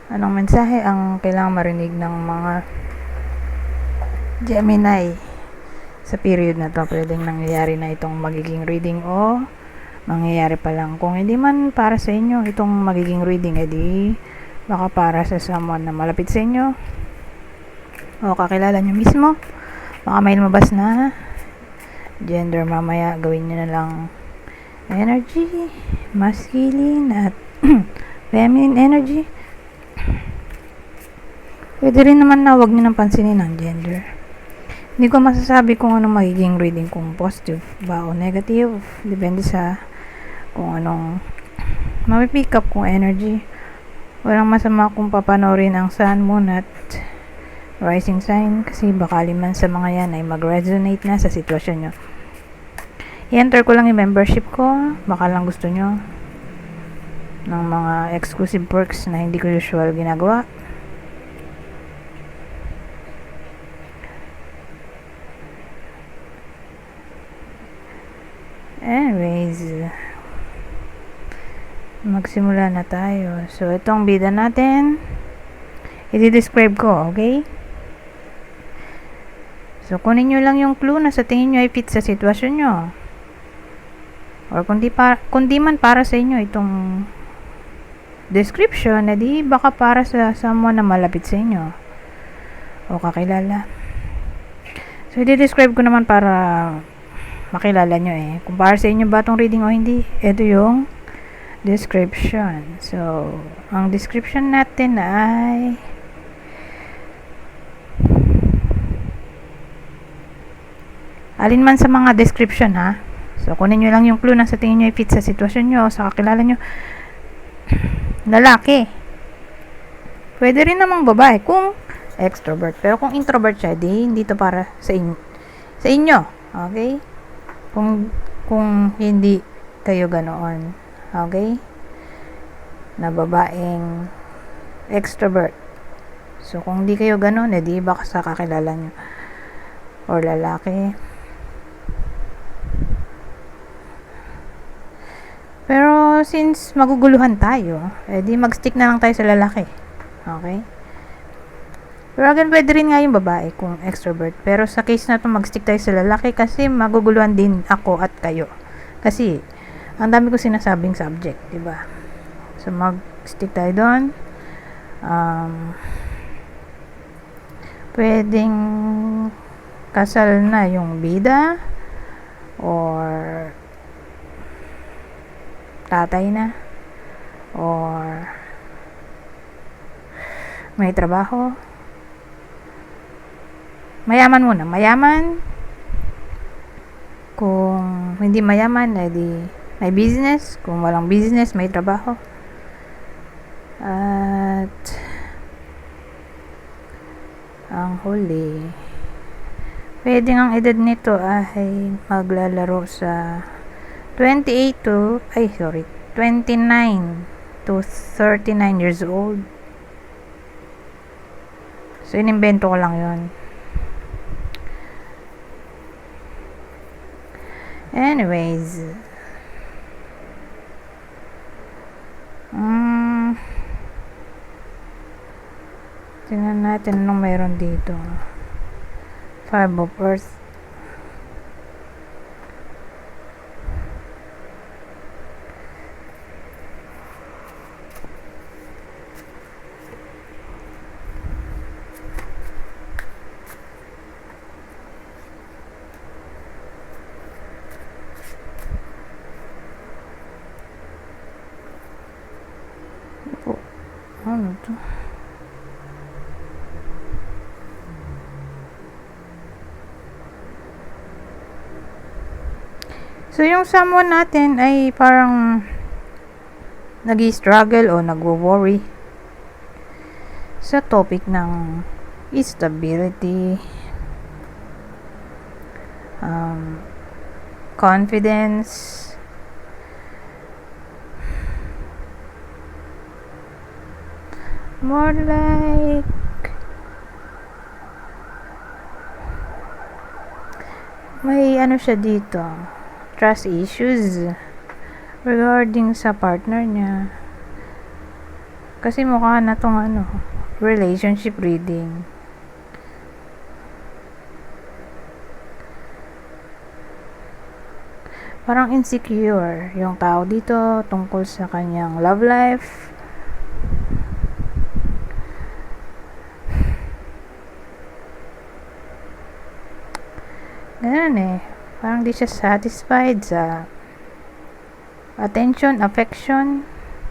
Anong mensahe ang kailangang marinig ng mga Gemini sa period na to? Pwedeng nangyayari na itong magiging reading o mangyayari pa lang. Kung hindi man para sa inyo itong magiging reading, edi baka para sa someone na malapit sa inyo o kakilala nyo mismo. Baka may lumabas na gender, mamaya gawin nyo na lang energy, masculine at feminine energy. Pwede rin naman na wag nyo nang pansinin ang gender. Hindi ko masasabi kung anong magiging reading, kung positive ba o negative. Depende sa kung anong mapipick up kong energy. Walang masama kung papanorin ang sun, moon at rising sign kasi baka liman sa mga yan ay mag-resonate na sa sitwasyon nyo. I-enter ko lang yung membership ko. Baka lang gusto nyo ng mga exclusive perks na hindi ko usual ginagawa. Anyways, magsimula na tayo. So, itong bida natin, i-describe ko, okay? So, kunin nyo lang yung clue na sa tingin nyo ay fit sa sitwasyon nyo. Or kundi man para sa inyo itong description, edi baka para sa someone na malapit sa inyo o kakilala. So, i-describe ko naman para makilala nyo kung para sa inyo ba itong reading o hindi. Ito yung description. So, ang description natin ay alin man sa mga description ha. So, kunin nyo lang yung clue na sa tingin nyo fit sa sitwasyon nyo o sa kakilala nyo. Lalaki. Pwede rin namang babae kung extrovert. Pero kung introvert siya, hindi to para sa inyo. Okay? Kung hindi kayo ganoon, okay, na babaeng extrovert. So, kung hindi kayo ganoon, edi baka sa kakilala nyo or lalaki. Pero, since maguguluhan tayo, edi mag-stick na lang tayo sa lalaki. Okay? Pero again, pwede rin nga yung babae kung extrovert. Pero sa case na to, mag-stick tayo sa lalaki kasi maguguluhan din ako at kayo. Kasi, ang dami ko sinasabing subject, diba? So, mag-stick tayo doon. Pwedeng kasal na yung bida or tatay na or may trabaho. Mayaman muna. Mayaman. Kung hindi mayaman, edi may business. Kung walang business, may trabaho. At ang huli, pwede ang edad nito ay maglalaro sa 29 to 39 years old. So, inimbento ko lang yun. Anyways, tingnan natin anong mayroon dito. 5 of Earth. Ano to? So, yung someone natin ay parang nag-struggle o nagwo-worry sa topic ng stability, confidence, more like may ano siya dito, trust issues regarding sa partner niya. Kasi mukha na tong relationship reading. Parang insecure yung tao dito tungkol sa kanyang love life. Ganun eh. Parang di siya satisfied sa attention, affection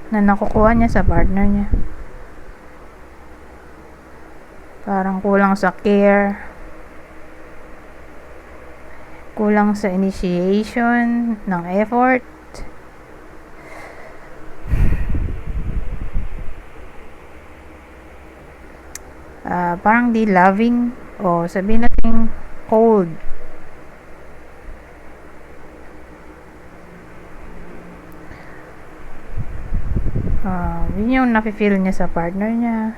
na nakukuha niya sa partner niya. Parang kulang sa care, kulang sa initiation ng effort. Parang di loving o sabihin natin cold. Yun yung nafe-feel niya sa partner niya.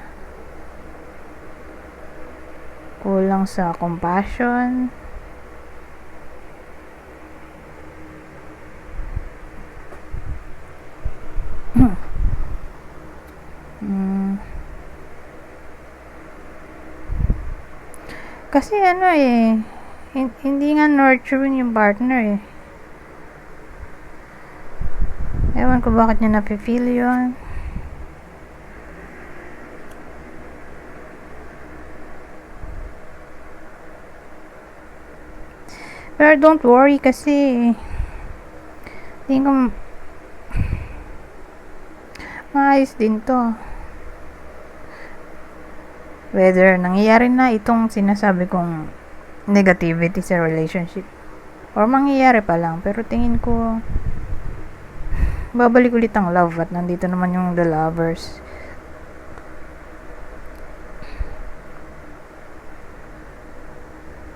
Kulang sa compassion. Kasi hindi nga nurturing yung partner eh. Ewan ko bakit niya nafe-feel yun. Pero don't worry kasi tingin ko maayos din to. Whether nangyayari na itong sinasabi kong negativity sa relationship or mangyayari pa lang, pero tingin ko babalik ulit ang love at nandito naman yung the lovers.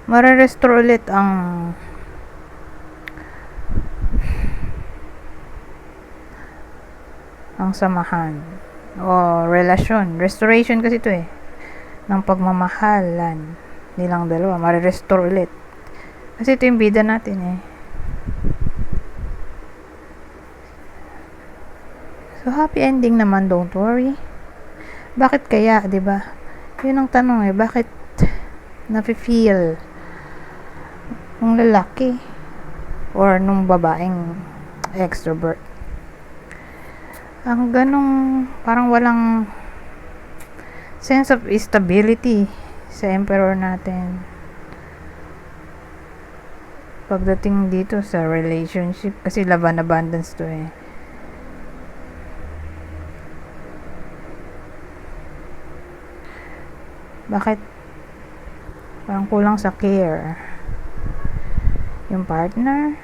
Mare-restore ulit ang samahan o relasyon. Restoration kasi ito eh ng pagmamahalan nilang dalawa. Mare-restore ulit kasi ito yung bida natin eh. So happy ending naman, don't worry. Bakit kaya, 'di ba? Yun ang tanong eh, bakit nafe-feel ng lalaki or nung babaeng extrovert ang ganong parang walang sense of stability sa emperor natin pagdating dito sa relationship, kasi love and abundance to eh. Bakit parang kulang sa care yung partner?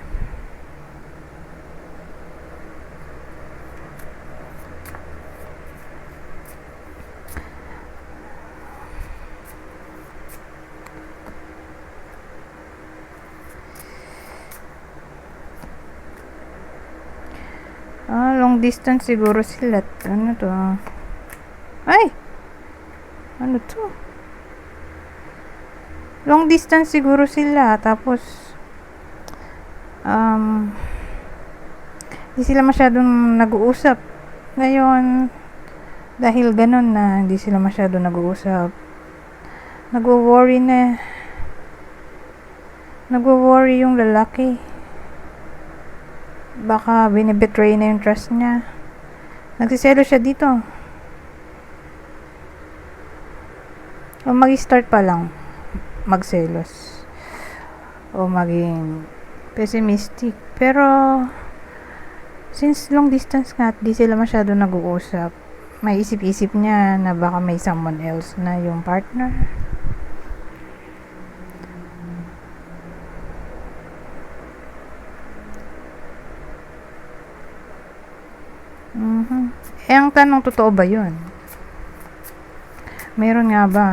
Long distance siguro sila. Ano to? Ay! Ano to? Long distance siguro sila. Tapos hindi sila masyadong nag-uusap ngayon. Dahil ganun na hindi sila masyadong nag-uusap, nagwo-worry yung lalaki. Baka binibetray na yung trust niya. Nagsiselo siya dito. O mag-start pa lang magselos. O maging pessimistic. Pero since long distance nga, di sila masyado nag-uusap, may isip-isip niya na baka may someone else na yung partner. Eh, ang tanong, totoo ba yun? Meron nga ba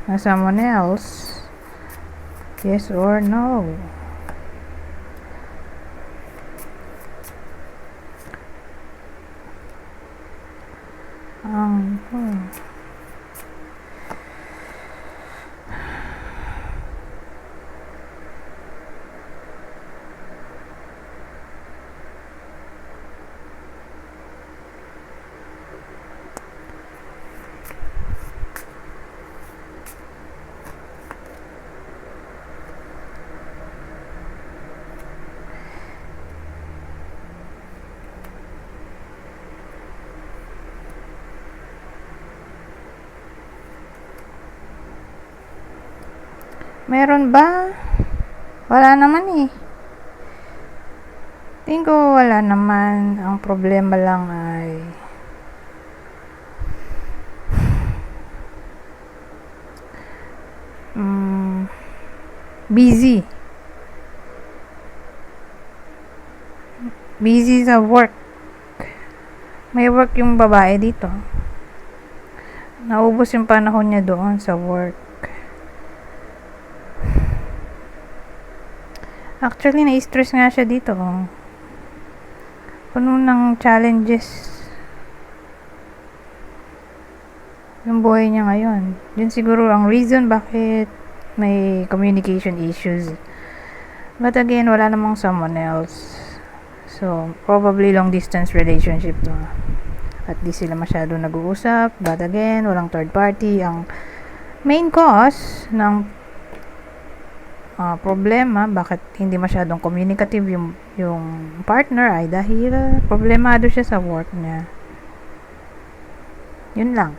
na someone else? Yes or no? Meron ba? Wala naman eh. Tingin ko wala naman. Ang problema lang ay busy. Busy sa work. May work yung babae dito. Naubos yung panahon niya doon sa work. Actually, na-stress nga siya dito. Puno ng challenges yung buhay niya ngayon. Yun siguro ang reason bakit may communication issues. But again, wala namang someone else. So, probably long distance relationship to. At di sila masyado nag-uusap. But again, walang third party. Ang main cause ng problema, bakit hindi masyadong communicative yung partner ay dahil problemado siya sa work niya. Yun lang.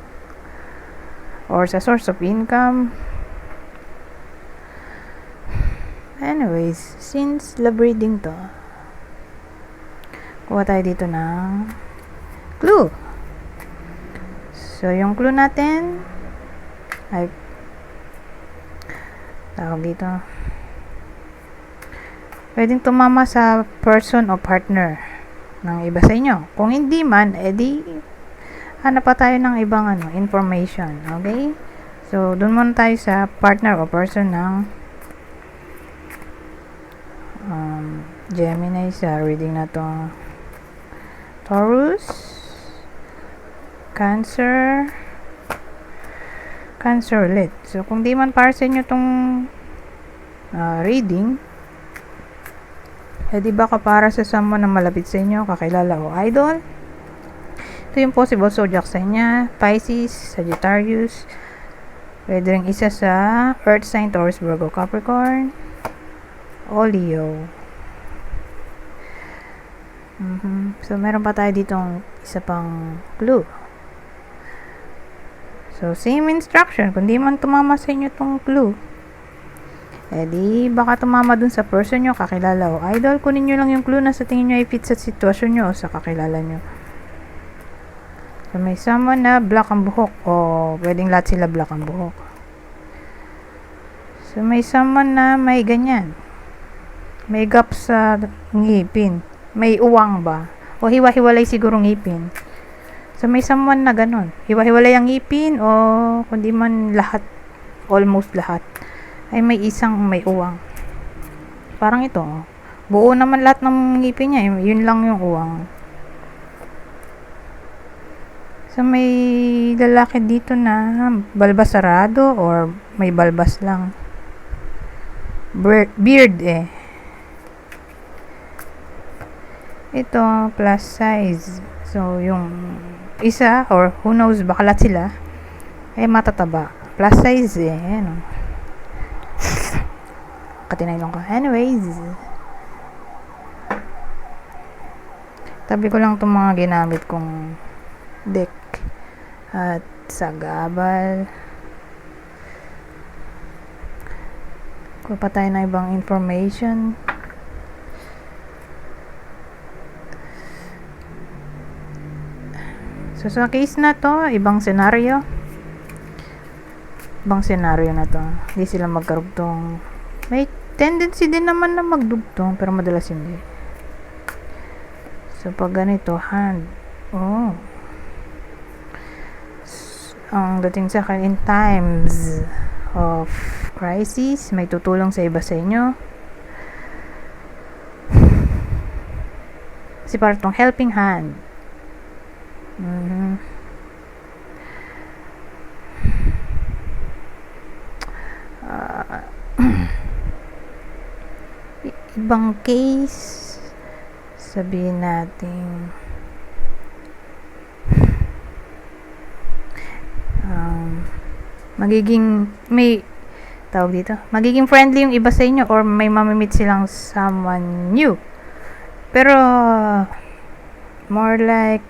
Or sa source of income. Anyways, since love reading to, kuha tayo dito ng clue. So, yung clue natin ay tawag dito. Pwedeng tumama sa person o partner ng iba sa inyo. Kung hindi man, edi hanap pa tayo ng ibang information. Okay? So, dun muna tayo sa partner o person ng Gemini sa reading na to. Taurus, Cancer ulit. So, kung di man para sa inyo tong reading, di baka para sa someone na malapit sa inyo, kakilala o idol. Ito yung possible zodiac sign niya, Pisces, Sagittarius, pwede rin isa sa Earth sign, Taurus, Virgo, Capricorn, o Leo. So, meron pa tayo ditong isa pang clue. So, same instruction. Kung di man tumama sa inyo tong clue, di baka tumama dun sa person nyo, kakilala o idol. Kunin nyo lang yung clue na sa tingin nyo ay fit sa sitwasyon nyo o sa kakilala nyo. So, may someone na black ang buhok o pwedeng lahat sila black ang buhok. So, may someone na may ganyan. May gap sa ngipin. May uwang ba? O hiwa-hiwalay siguro ngipin. So, may someone na ganun. Hiwa-hiwalay ang ngipin o kundi man lahat, almost lahat, ay may isang may uwang. Parang ito. Buo naman lahat ng ngipin niya. Yun lang yung uwang. So, may lalaki dito na balbas sarado or may balbas lang. Beard eh. Ito, plus size. So, yung isa, or who knows, baka lahat sila, ay matataba. Plus size eh. Ano. Katinaylong ko. Anyways. Tabi ko lang itong mga ginamit kong deck. At sagabal. Kuha pa tayo na ibang information. So, sa case na to, ibang senaryo. Ibang senaryo na to. Hindi sila magkarugtong. May tendency din naman na magdugtong, pero madalas hindi. So, pag ganito, hand. Oh. Ang dating sa akin, in times of crisis, may tutulong sa iba sa inyo. Kasi parang tong helping hand. Ibang case, sabihin natin magiging may tawag dito, magiging friendly yung iba sa inyo or may mamimit silang someone new, pero more like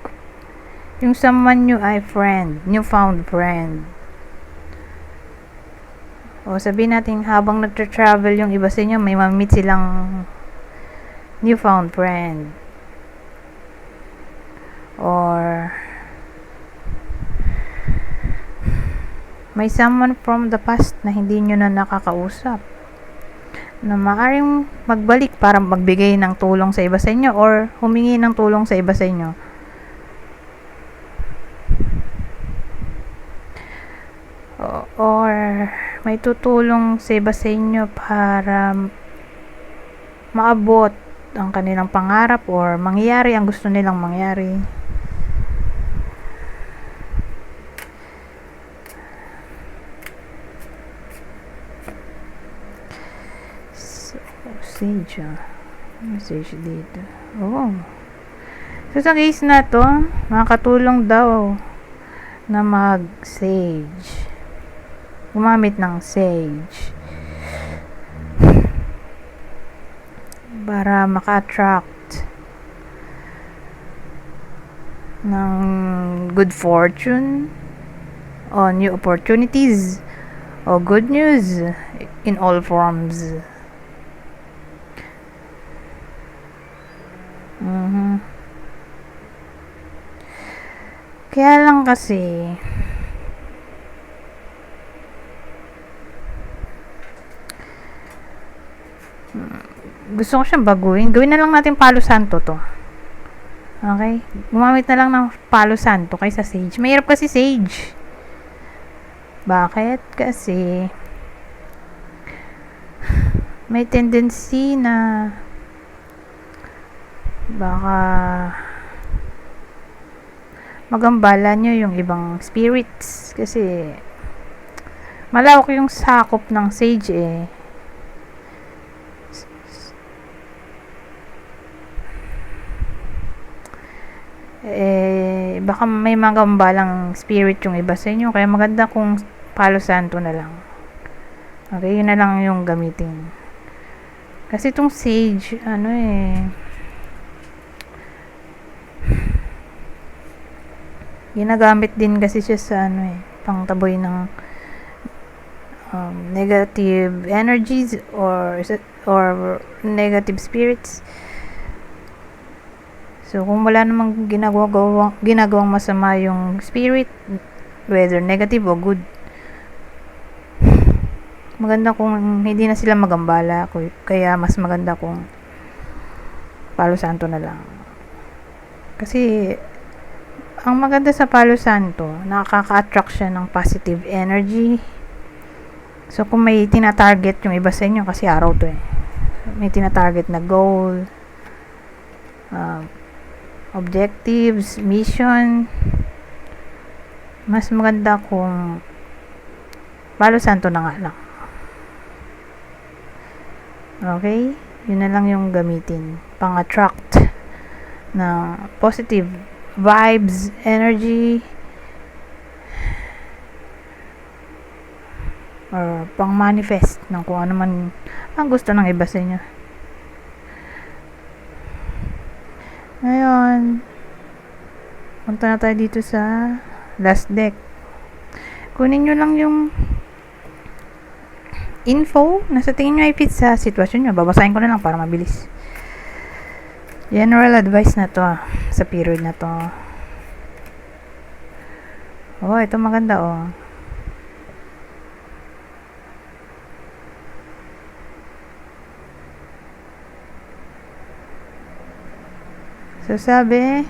yung someone new ay friend, newfound friend. O sabihin natin, habang nagtra-travel yung iba sa inyo, may ma-meet silang newfound friend. Or may someone from the past na hindi nyo na nakakausap, na maaaring magbalik para magbigay ng tulong sa iba sa inyo or humingi ng tulong sa iba sa inyo. Or may tutulong sa iba sa inyo para maabot ang kanilang pangarap or mangyari ang gusto nilang mangyari. So, sage message dito. So sa case na to, makakatulong daw na mag-sage, gumamit ng sage para maka-attract ng good fortune o new opportunities o good news in all forms. Kaya lang kasi gusto ko siyang baguhin. Gawin na lang natin Palo Santo to. Okay? Gumamit na lang ng Palo Santo kaysa sage. Mahirap kasi sage. Bakit? Kasi may tendency na baka magambala nyo yung ibang spirits. Kasi malawak yung sakop ng sage baka may magambalang spirit yung iba sa inyo, kaya maganda kung Palo Santo na lang. Okay, yun na lang yung gamitin. Kasi itong sage, ginagamit din kasi siya sa pangtaboy ng negative energies or negative spirits. So, kung wala namang ginagawang masama yung spirit, whether negative o good, maganda kung hindi na sila magambala. Kaya mas maganda kung Palo Santo na lang. Kasi ang maganda sa Palo Santo, nakaka-attract siya ng positive energy. So, kung may tina-target yung iba sa inyo, kasi araw to may tina-target na goal, objectives, mission, mas maganda kung Palo Santo na nga lang. Okay? Yun na lang yung gamitin. Pang-attract ng positive vibes, energy, or pang-manifest ng kung ano man ang gusto ng iba sa inyo. Ngayon, punta na tayo dito sa last deck. Kunin nyo lang yung info na sa tingin nyo ay fit sa sitwasyon nyo. Babasahin ko na lang para mabilis. General advice na to sa period na to. Ito maganda So sabi,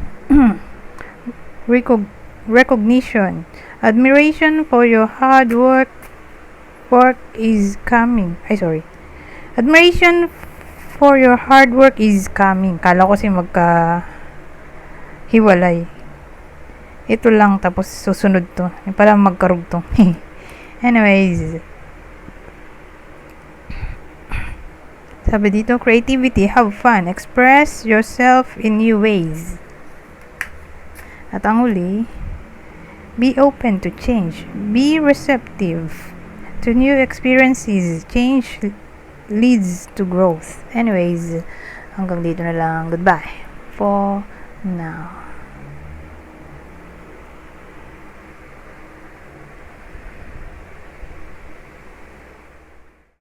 recognition, admiration for your hard work is coming. Admiration for your hard work is coming. Kala ko kasi hiwalay. Ito lang tapos susunod to. Yung pala magkarugtong. Anyways, sabi dito, creativity, have fun, express yourself in new ways. At ang huli, be open to change, be receptive to new experiences. Change leads to growth. Anyways, hanggang dito na lang. Goodbye for now.